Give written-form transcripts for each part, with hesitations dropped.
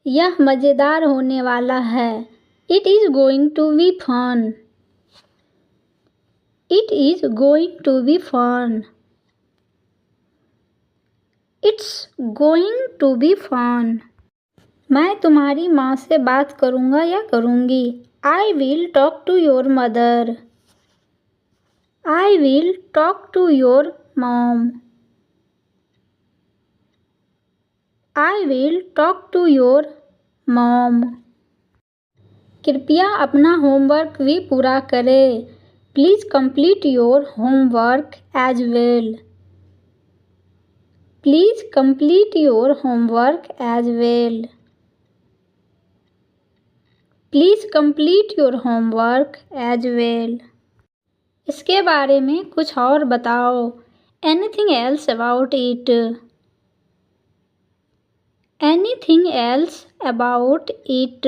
यह मज़ेदार होने वाला है। It is going to be fun. It is going to be fun. It's going to be fun. मैं तुम्हारी माँ से बात करूँगा या करूँगी। I will talk to your mother. I will talk to your mom. I will talk to your mom. कृपया अपना होमवर्क भी पूरा करें। Please complete your homework as well. Please complete your homework as well. Please complete your homework as well. इसके बारे में कुछ और बताओ। Anything else about it? Anything else about it?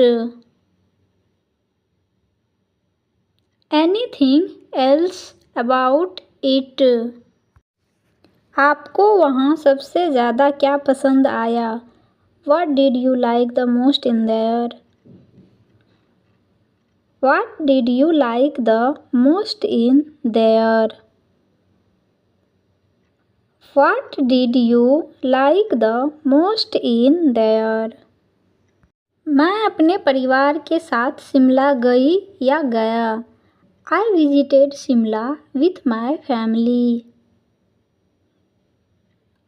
Anything else about it? आपको वहाँ सबसे ज़्यादा क्या पसंद आया? What did you like the most in there? What did you like the most in there? What did you like the most in there? मैं अपने परिवार के साथ शिमला गई या गया। I visited Shimla with my family.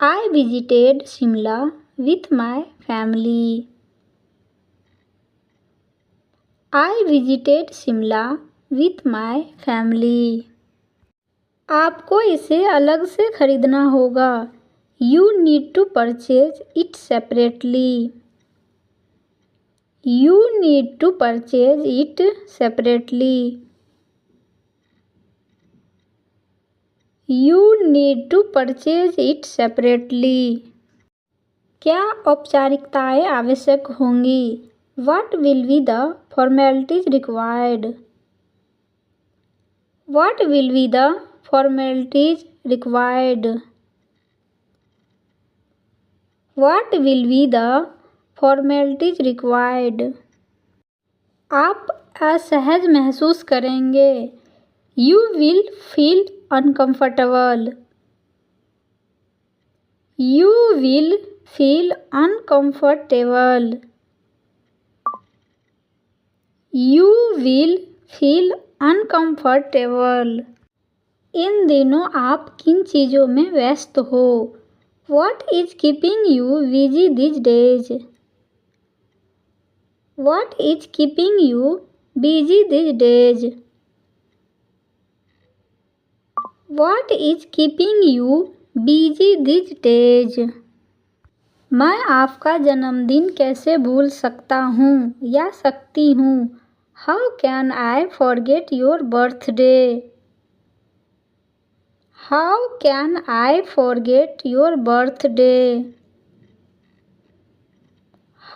I visited Shimla with my family. I visited Shimla with my family. आपको इसे अलग से खरीदना होगा। You need to purchase it separately. You need to purchase it separately. You need to purchase it separately. क्या औपचारिकताएं आवश्यक होंगी? What will be the formalities required? What will be the formalities required? What will be the formalities required? आप असहज महसूस करेंगे। You will feel uncomfortable. You will feel uncomfortable. You will feel uncomfortable. इन दिनों आप किन चीज़ों में व्यस्त हो? What is keeping you busy these days? What is keeping you busy these days? What is keeping you busy these days? मैं आपका जन्मदिन कैसे भूल सकता हूँ या सकती हूँ? How can I forget your birthday? How can I forget your birthday?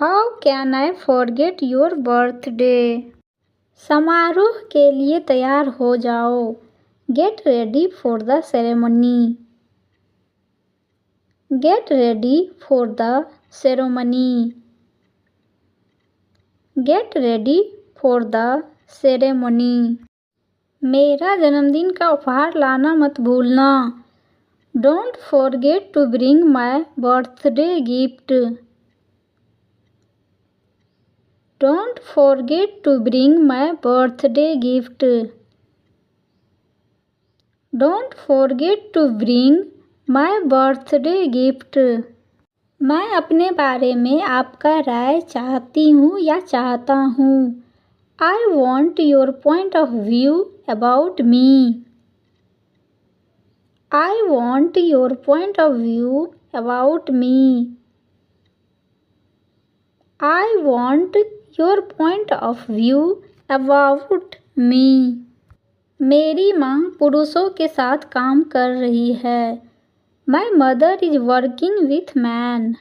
How can I forget your birthday? समारोह के लिए तैयार हो जाओ। Get ready for the ceremony. Get ready for the ceremony. Get ready for the ceremony. मेरा जन्मदिन का उपहार लाना मत भूलना। Don't forget to bring my birthday gift. Don't forget to bring my birthday gift. Don't forget to bring my birthday gift. मैं अपने बारे में आपका राय चाहती हूँ या चाहता हूँ। I want your point of view about me. I want your point of view about me. I want your point of view about me. मेरी माँ पुरुषों के साथ काम कर रही है। My mother is working with men.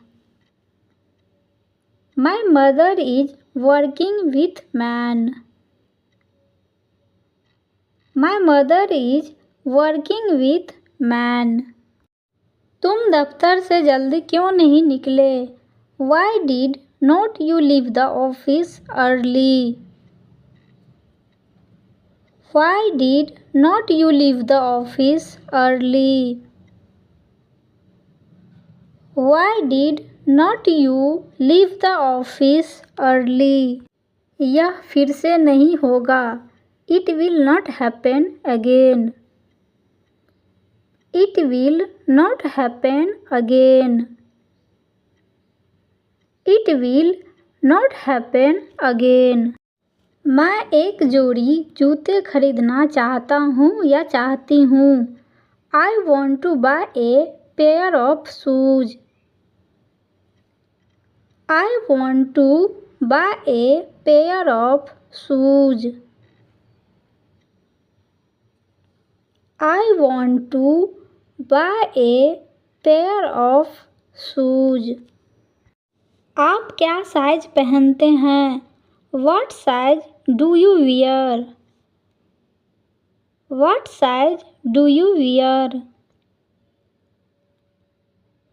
My mother is working with men. My mother is working with men. तुम दफ्तर से जल्दी क्यों नहीं निकले? Why did not you leave the office early? Why did not you leave the office early? Why did not you leave the office early? यह फिर से नहीं होगा. It will not happen again. It will not happen again. It will not happen again. मैं एक जोड़ी जूते खरीदना चाहता हूँ या चाहती हूँ. I want to buy a pair of shoes. I want to buy a pair of shoes. I want to buy a pair of shoes. आप क्या साइज पहनते हैं? What size do you wear? What size do you wear?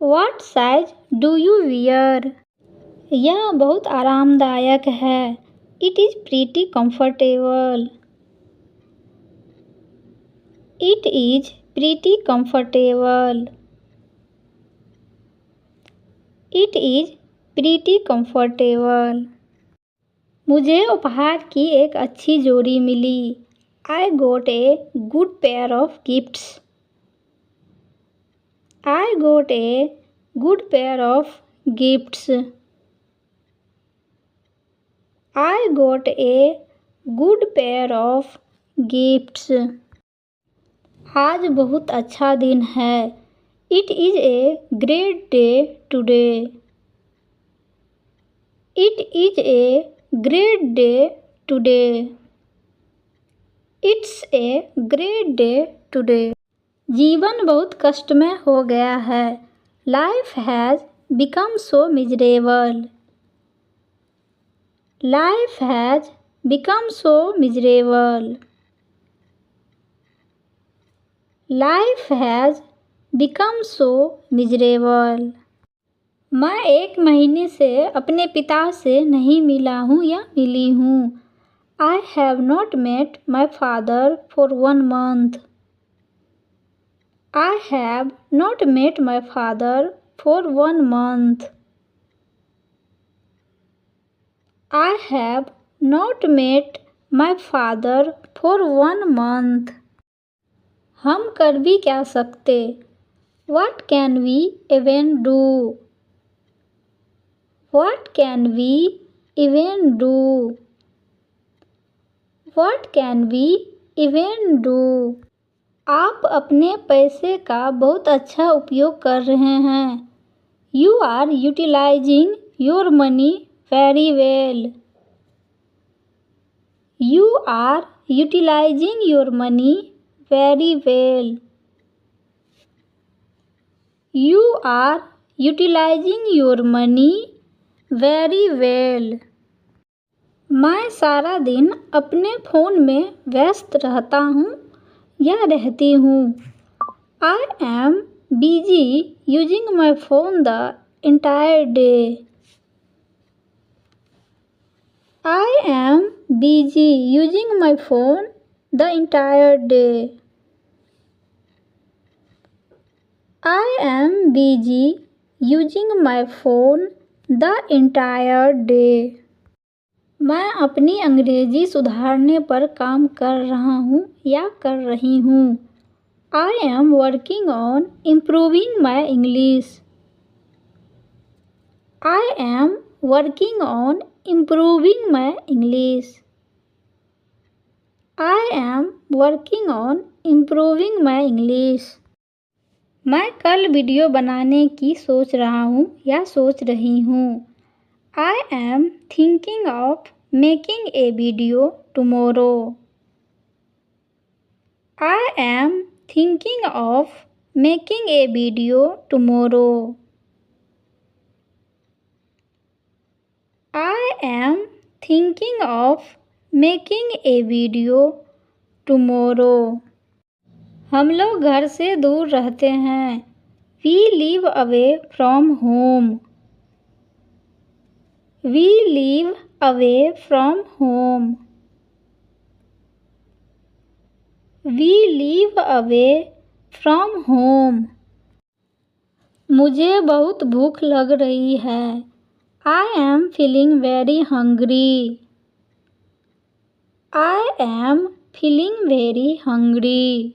What size do you wear? यह बहुत आरामदायक है. It is pretty comfortable. It is pretty comfortable. It is pretty comfortable. मुझे उपहार की एक अच्छी जोड़ी मिली. I got a good pair of gifts. I got a good pair of gifts. I got a good pair of gifts. आज बहुत अच्छा दिन है. It is a great day today. It is a great day today. It's a great day today. जीवन बहुत कष्टमय हो गया है. Life has become so miserable. Life has become so miserable. Life has become so miserable. मैं एक महीने से अपने पिता से नहीं मिला हूँ या मिली हूँ. I have not met my father for 1 month. I have not met my father for 1 month. I have not met my father for 1 month. हम कर भी क्या सकते? What can we even do? What can we even do? What can we even do? आप अपने पैसे का बहुत अच्छा उपयोग कर रहे हैं. You are utilizing your money very well. You are utilizing your money very well. You are utilizing your money very well. मैं सारा दिन अपने फ़ोन में व्यस्त रहता हूँ या रहती हूँ. I am busy using my phone the entire day. I am busy using my phone the entire day. I am busy using my phone the entire day. मैं अपनी अंग्रेजी सुधारने पर काम कर रहा हूँ या कर रही हूँ. I am working on improving my English. I am working on improving my English. I am working on improving my English. मैं कल वीडियो बनाने की सोच रहा हूँ या सोच रही हूँ. I am thinking of making a video tomorrow. I am thinking of making a video tomorrow. I am thinking of making a video tomorrow. हम लोग घर से दूर रहते हैं. We live away from home. We live away from home. We live away from home. मुझे बहुत भूख लग रही है. I am feeling very hungry. I am feeling very hungry.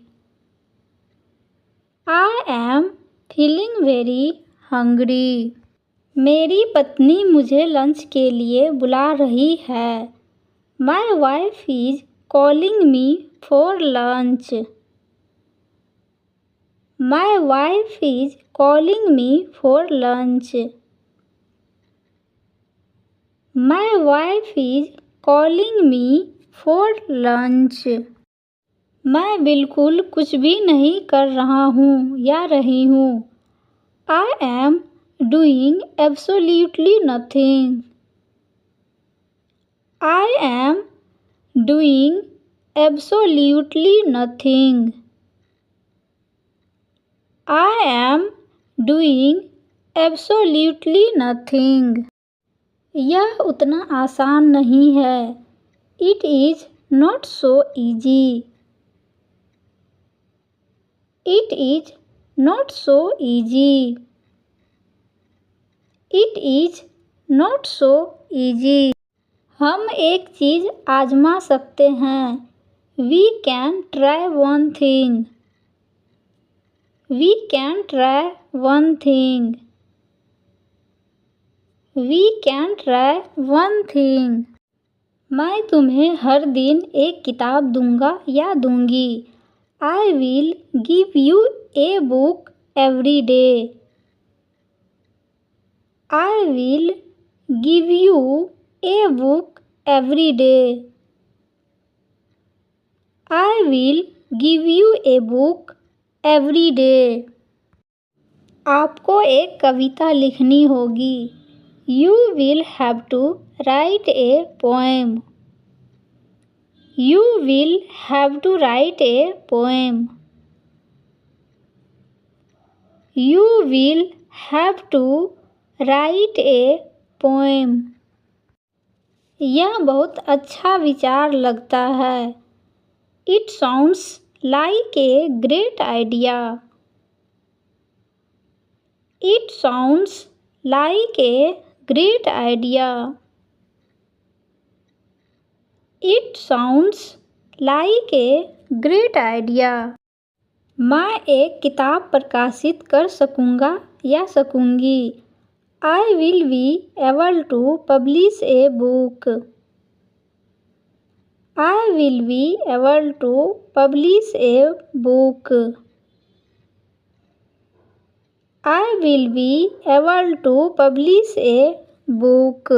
I am feeling very hungry. मेरी पत्नी मुझे लंच के लिए बुला रही है. My wife is calling me for lunch. My wife is calling me for lunch. My wife is calling me for lunch. मैं बिल्कुल कुछ भी नहीं कर रहा हूँ या रही हूँ. I am doing absolutely nothing. I am doing absolutely nothing. I am doing absolutely nothing. यह उतना आसान नहीं है. It is not so easy. It is not so easy. It is not so easy. हम एक चीज़ आजमा सकते हैं. We can try one thing. We can try one thing. We can try one thing. मैं तुम्हें हर दिन एक किताब दूंगा या दूंगी. I will give you a book every day. I will give you a book every day. I will give you a book every day. आपको एक कविता लिखनी होगी. You will have to write a poem. You will have to write a poem. You will have to write a poem. यह बहुत अच्छा विचार लगता है. It sounds like a great idea. It sounds like a great idea. It sounds like a great idea. मैं एक किताब प्रकाशित कर सकूँगा या सकूँगी. I will be able to publish a book. I will be able to publish a book. I will be able to publish a book.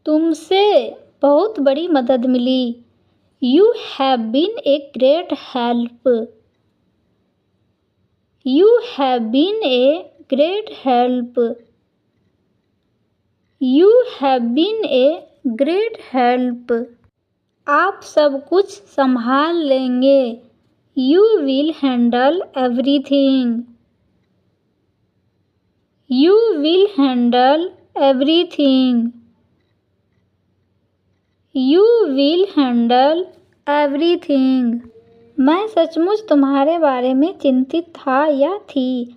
तुमसे बहुत बड़ी मदद मिली. You have been a great help. You have been a great help. You have been a great help. आप सब कुछ संभाल लेंगे. You will handle everything. You will handle everything. You will handle everything. मैं सचमुच तुम्हारे बारे में चिंतित था या थी.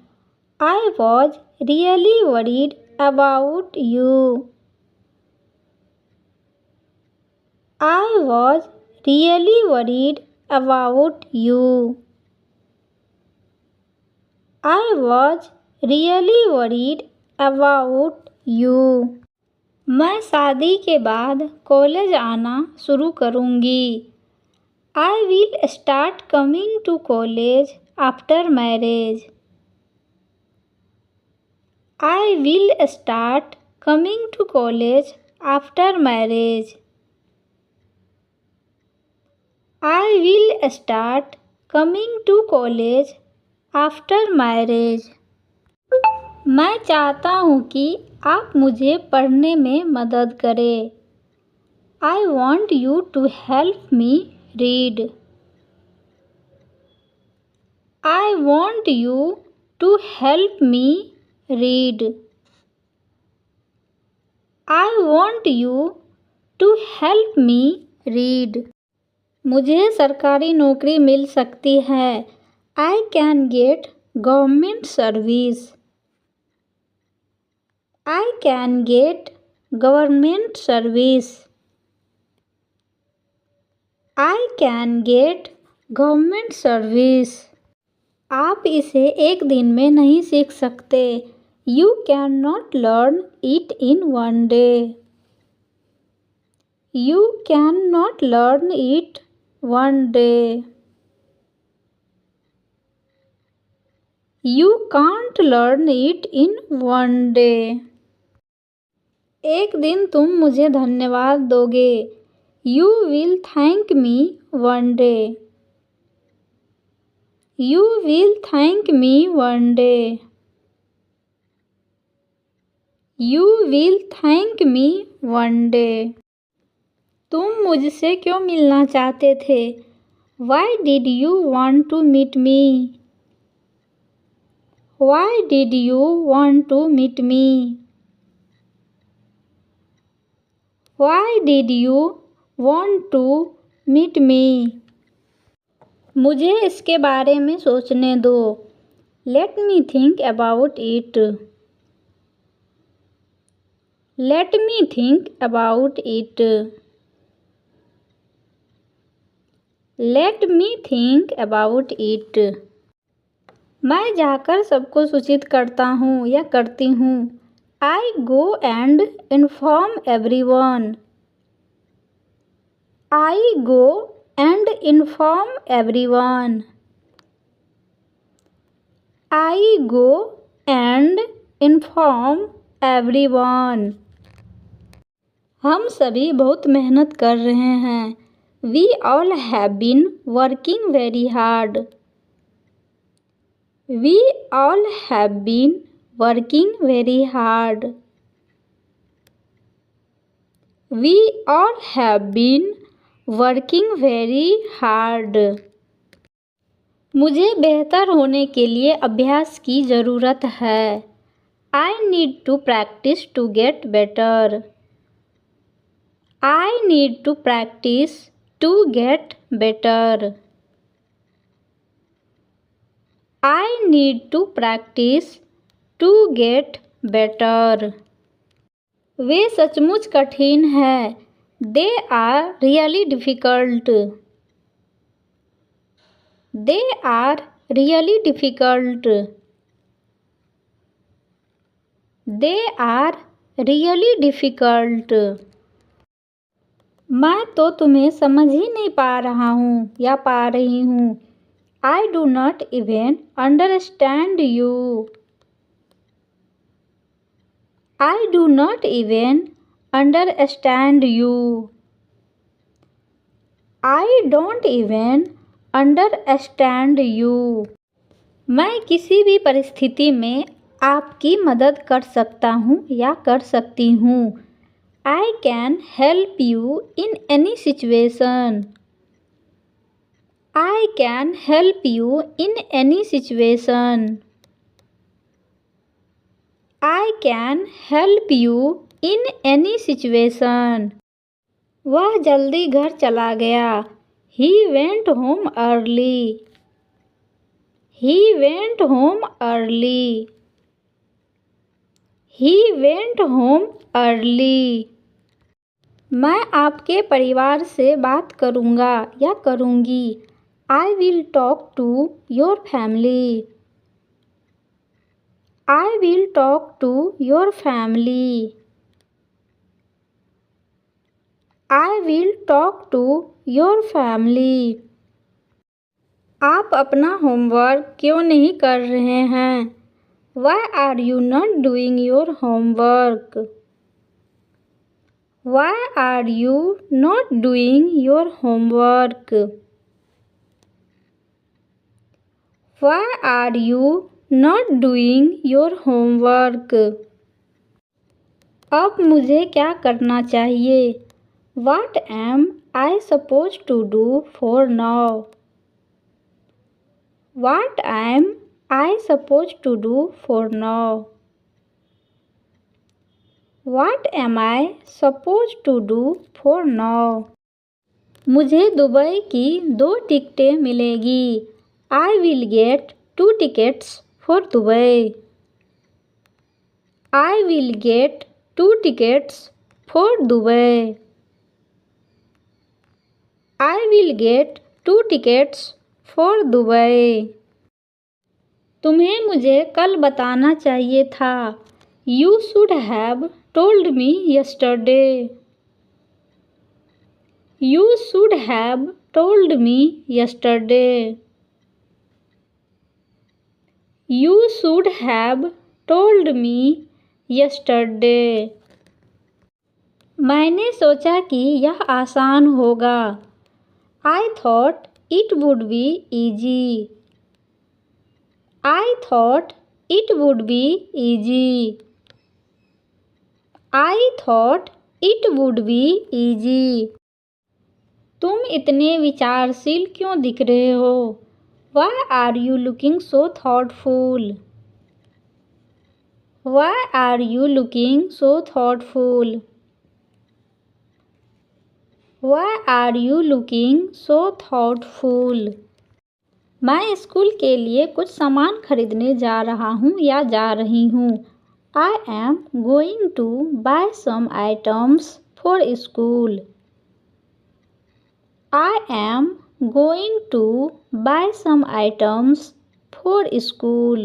I was really worried about you. I was really worried about you. I was really worried about you. मैं शादी के बाद कॉलेज आना शुरू करूँगी. I will start coming to college after marriage. I will start coming to college after marriage. I will start coming to college after marriage. मैं चाहता हूँ कि आप मुझे पढ़ने में मदद करें. I want you to help me read. I want you to help me read. I want you to help me read. मुझे सरकारी नौकरी मिल सकती है. I can get government service. I can get government service. I can get government service. आप इसे एक दिन में नहीं सीख सकते. You cannot learn it in one day. You cannot learn it one day. You can't learn it in one day. एक दिन तुम मुझे धन्यवाद दोगे. You will thank me one day. You will thank me one day. You will thank me one day. तुम मुझसे क्यों मिलना चाहते थे? Why did you want to meet me? Why did you want to meet me? Why did you want to meet me? मुझे इसके बारे में सोचने दो. Let me think about it. Let me think about it. Let me think about it. मैं जाकर सबको सूचित करता हूँ या करती हूँ. I go and inform everyone. I go and inform everyone. I go and inform everyone. हम सभी बहुत मेहनत कर रहे हैं. We all have been working very hard. We all have been working very hard. We all have been working very hard. मुझे बेहतर होने के लिए अभ्यास की ज़रूरत है. I need to practice to get better. I need to practice to get better. I need to practice to get better. वे सचमुच कठिन हैं. They are really difficult. They are really difficult. They are really difficult. मैं तो तुम्हें समझ ही नहीं पा रहा हूँ या पा रही हूँ. I do not even understand you. I do not even understand you. I don't even understand you. मैं किसी भी परिस्थिति में आपकी मदद कर सकता हूँ या कर सकती हूँ. I can help you in any situation. I can help you in any situation. I can help you in any situation. वह जल्दी घर चला गया. He went home early. He went home early. He went home early. मैं आपके परिवार से बात करूँगा या करूँगी. I will talk to your family. I will talk to your family. I will talk to your family. आप अपना होमवर्क क्यों नहीं कर रहे हैं? Why are you not doing your homework? Why are you not doing your homework? Why are you not doing your homework? अब मुझे क्या करना चाहिए? What am I supposed to do for now? What am I supposed to do for now? What am I supposed to do for now? मुझे Dubai की 2 टिकटें मिलेगी। I will get 2 tickets for Dubai. I will get 2 tickets for Dubai. I will get 2 tickets for Dubai. तुम्हें मुझे कल बताना चाहिए था। You should have told me yesterday. You should have told me yesterday. You should have told me yesterday. मैंने सोचा कि यह आसान होगा। I thought it would be easy. I thought it would be easy. I thought it would be easy. तुम इतने विचारशील क्यों दिख रहे हो? Why are you looking so thoughtful? Why are you looking so thoughtful? Why are you looking so thoughtful? मैं school के लिए कुछ सामान खरीदने जा रहा हूँ या जा रही हूँ। I am going to buy some items for school. I am going to buy some items for school.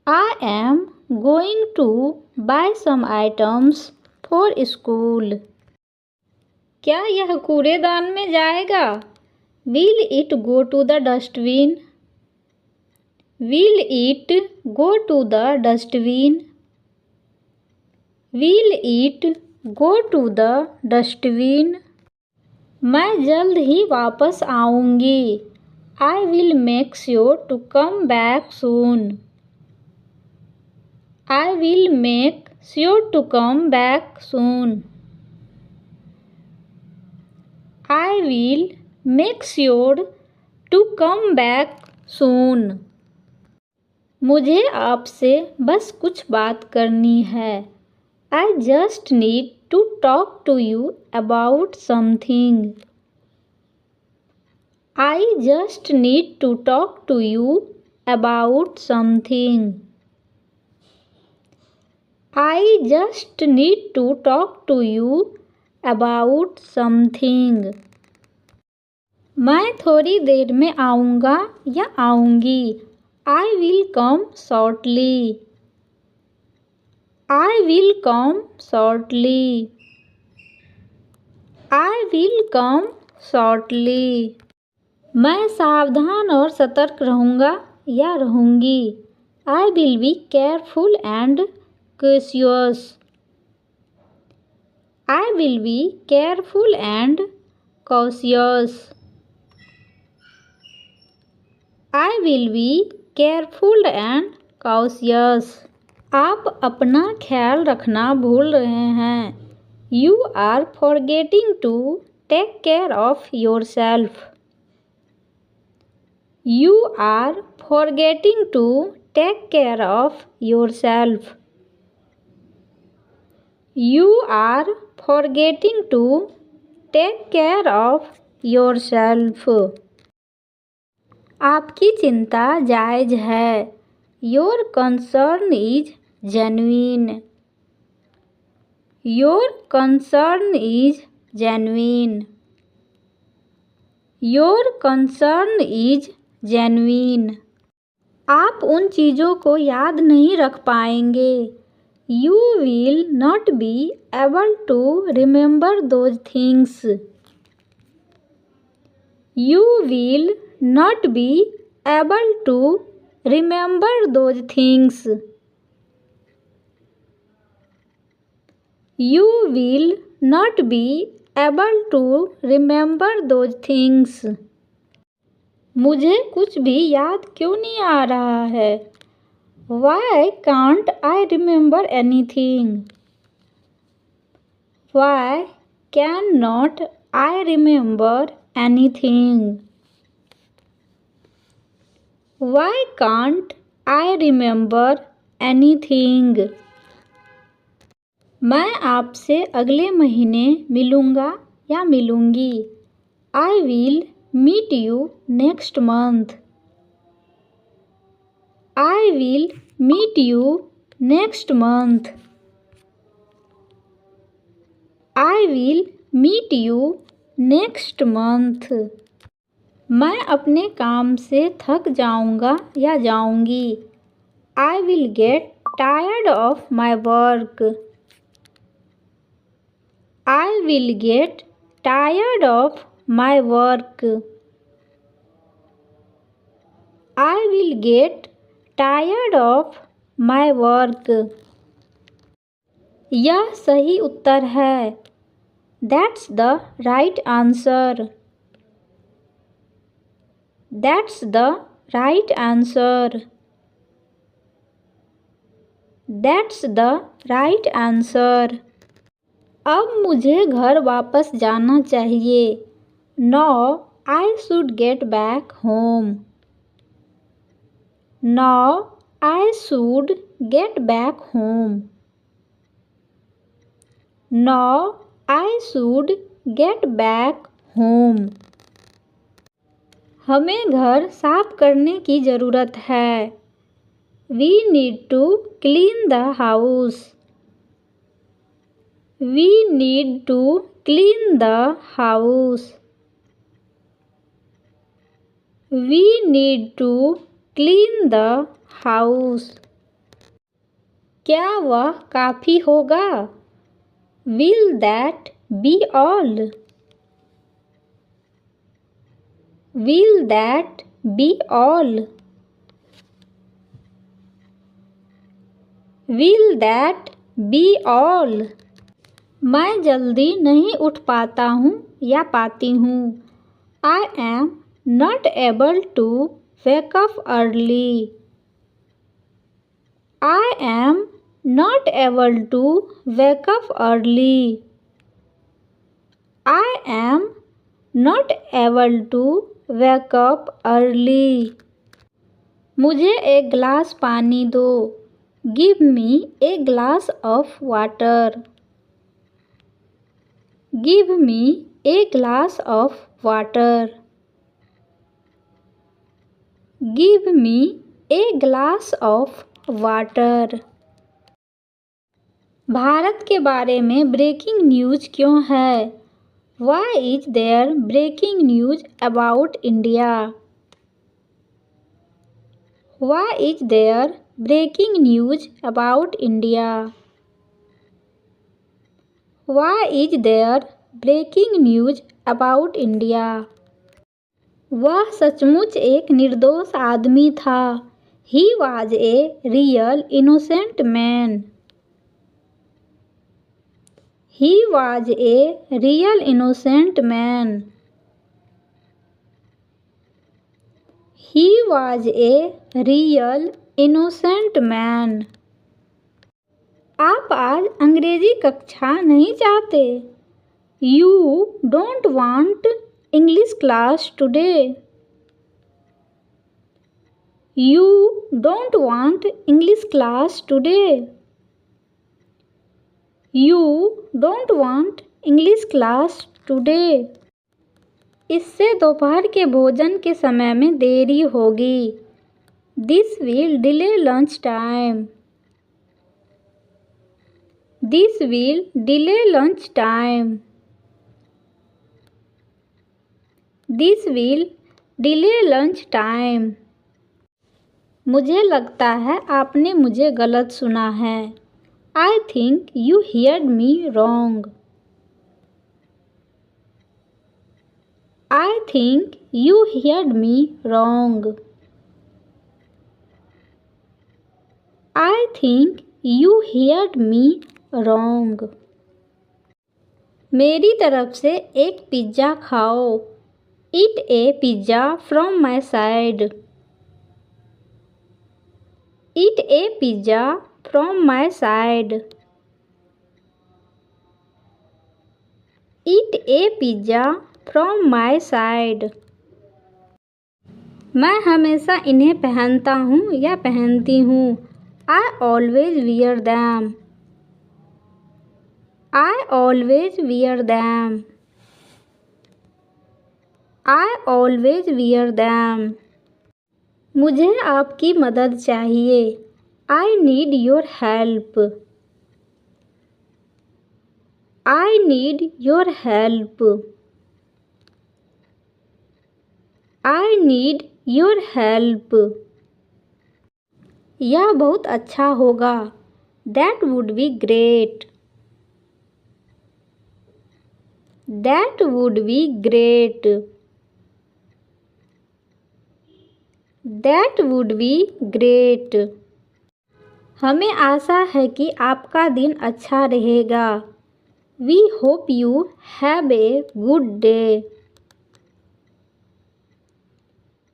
I am going to buy some items for school. क्या यह कूड़ेदान में जाएगा? Will it go to the dustbin? Will it go to the dustbin? Will it go to the dustbin? मैं जल्द ही वापस आऊँगी। I will make sure to come back soon. I will make sure to come back soon. I will make sure to come back soon. मुझे आपसे बस कुछ बात करनी है। I just need to talk to you about something. I just need to talk to you about something. I just need to talk to you about something. मैं थोड़ी देर में आऊँगा या आऊँगी। I will come shortly. I will come shortly. I will come shortly. मैं सावधान और सतर्क रहूँगा या रहूँगी। I will be careful and cautious. I will be careful and cautious. I will be careful and cautious. आप अपना ख्याल रखना भूल रहे हैं। You are forgetting to take care of yourself. You are forgetting to take care of yourself. You are forgetting to take care of yourself. आपकी चिंता जायज़ है। Your concern is genuine. Your concern is genuine. Your concern is genuine. आप उन चीज़ों को याद नहीं रख पाएंगे। You will not be able to remember those things. You will not be able to remember those things. You will not be able to remember those things. मुझे कुछ भी याद क्यों नहीं आ रहा है? Why can't I remember anything? Why cannot I remember anything? Why can't I remember anything? मैं आपसे अगले महीने मिलूँगा या मिलूँगी। I will meet you next month. I will meet you next month. I will meet you next month. मैं अपने काम से थक जाऊँगा या जाऊँगी। I will get tired of my work. I will get tired of my work. I will get tired of my work. यह सही उत्तर है। That's the right answer. That's the right answer. That's the right answer. अब मुझे घर वापस जाना चाहिए। Now I should get back home. Now I should get back home. Now I should get back home. हमें घर साफ करने की ज़रूरत है। We need to clean the house. We need to clean the house. We need to clean the house. क्या वह काफ़ी होगा? Will that be all? Will that be all? Will that be all? मैं जल्दी नहीं उठ पाता हूँ या पाती हूँ। I am not able to wake up early. I am not able to wake up early. I am not able to wake up early. मुझे एक गिलास पानी दो। Give me a glass of water. Give me a glass of water. Give me a glass of water. Bharat के बारे में breaking news क्यों है? Why is there breaking news about India? Why is there breaking news about India? Why is there breaking news about India? वह सचमुच एक निर्दोष आदमी था। He was a real innocent man. He was a real innocent man. He was a real innocent man. आप आज अंग्रेजी कक्षा नहीं चाहते? You don't want English class today. You don't want English class today. You don't want English class today. इससे दोपहर के भोजन के समय में देरी होगी। This will delay lunch time. This will delay lunch time. This will delay lunch time. मुझे लगता है आपने मुझे गलत सुना है। I think you heard me wrong. I think you heard me wrong. I think you heard me wrong. मेरी तरफ से एक पिज़्ज़ा खाओ। Eat a pizza from my side. Eat a pizza from my side. Eat a pizza from my side. मैं हमेशा इन्हें पहनता हूँ या पहनती हूँ। I always wear them. I always wear them. I always wear them. मुझे आपकी मदद चाहिए. I need your help. I need your help. I need your help. यह बहुत अच्छा होगा. That would be great. That would be great. That would be great. हमें आशा है कि आपका दिन अच्छा रहेगा. We hope you have a good day.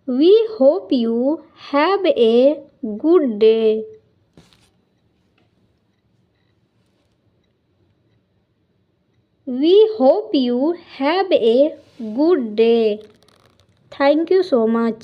We hope you have a good day. We hope you have a good day. Thank you so much.